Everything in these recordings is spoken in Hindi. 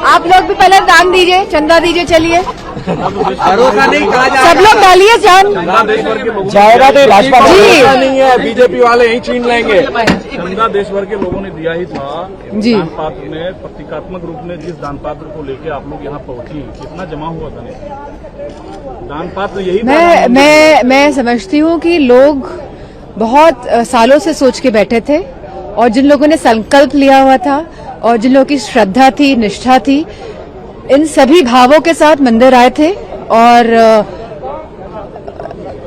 आप लोग भी पहले दान दीजिए, चंदा दीजिए। चलिए भरोसा नहीं कहा जा सब लोग डालिए जान। जाएगा तो भाजपा नहीं है, बीजेपी वाले ही छीन लेंगे। चंदा देश भर के लोगों ने दिया ही था जी। दान पात्र में प्रतीकात्मक रूप में जिस दान पात्र को लेके आप लोग यहाँ पहुंची, कितना जमा हुआ था दान पात्र? यही मैं समझती हूँ कि लोग बहुत सालों से सोच के बैठे थे और जिन लोगों ने संकल्प लिया हुआ था और जिन लोगों की श्रद्धा थी, निष्ठा थी, इन सभी भावों के साथ मंदिर आए थे और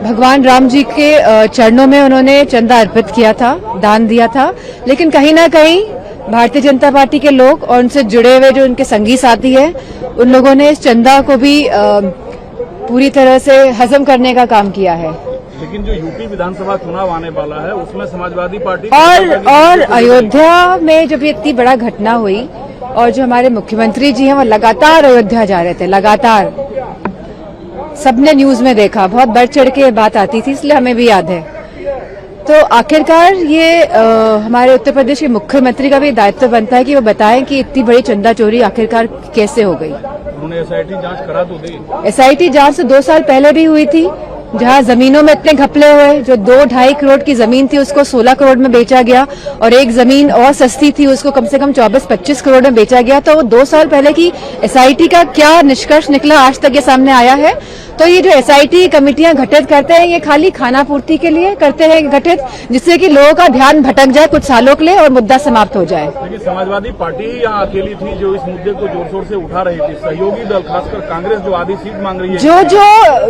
भगवान राम जी के चरणों में उन्होंने चंदा अर्पित किया था, दान दिया था। लेकिन कहीं ना कहीं भारतीय जनता पार्टी के लोग और उनसे जुड़े हुए जो उनके संगी साथी हैं, उन लोगों ने इस चंदा को भी पूरी तरह से हजम करने का काम किया है। लेकिन जो यूपी विधानसभा चुनाव आने वाला है उसमें समाजवादी पार्टी और अयोध्या में जब ये इतनी बड़ा घटना हुई और जो हमारे मुख्यमंत्री जी हैं वो लगातार अयोध्या जा रहे थे, लगातार सबने न्यूज में देखा, बहुत बढ़ चढ़ के बात आती थी, इसलिए हमें भी याद है। तो आखिरकार ये हमारे उत्तर प्रदेश के मुख्यमंत्री का भी दायित्व बनता है कि वो बताएं कि इतनी बड़ी चंदा चोरी आखिरकार कैसे हो गई। उन्होंने एसआईटी जांच करा तो दी। एसआईटी जांच तो 2 साल पहले भी हुई थी, जहां जमीनों में इतने घपले हुए, जो 2-2.5 करोड़ की जमीन थी उसको 16 करोड़ में बेचा गया और एक जमीन और सस्ती थी उसको कम से कम 24-25 करोड़ में बेचा गया। तो 2 साल पहले की एसआईटी का क्या निष्कर्ष निकला आज तक ये सामने आया है। तो ये जो एसआईटी कमेटियां गठित करते हैं ये खाली खाना पूर्ति के लिए करते हैं गठित, जिससे कि लोगों का ध्यान भटक जाए कुछ सालों के लिए और मुद्दा समाप्त हो जाए। लेकिन समाजवादी पार्टी ही यहाँ अकेली थी जो इस मुद्दे को जोर शोर से उठा रही थी। सहयोगी दल खासकर कांग्रेस जो आधी सीट मांग रही है,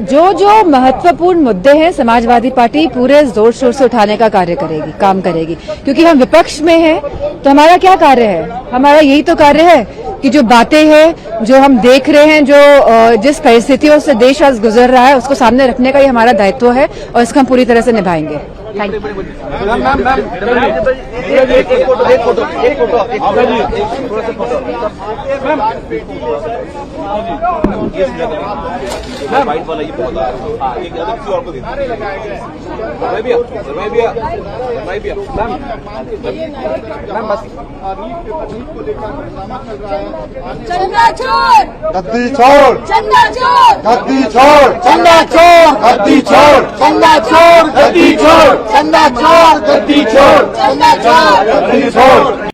जो महत्वपूर्ण मुद्दे हैं समाजवादी पार्टी पूरे जोर शोर से उठाने का कार्य करेगी, काम करेगी। क्योंकि हम विपक्ष में हैं तो हमारा क्या कार्य है? हमारा यही तो कार्य है कि जो बातें हैं, जो हम देख रहे हैं, जो जिस परिस्थितियों से देश आज गुजर रहा है उसको सामने रखने का ये हमारा दायित्व है और इसको हम पूरी तरह से निभाएंगे। Thank you. चंदा चोर, गद्दी छोड़, चंदा चोर, गद्दी छोड़, चंदा चोर, गद्दी छोड़, चंदा चोर, गद्दी छोड़, चंदा चोर, गद्दी छोड़, चंदा चोर, गद्दी छोड़।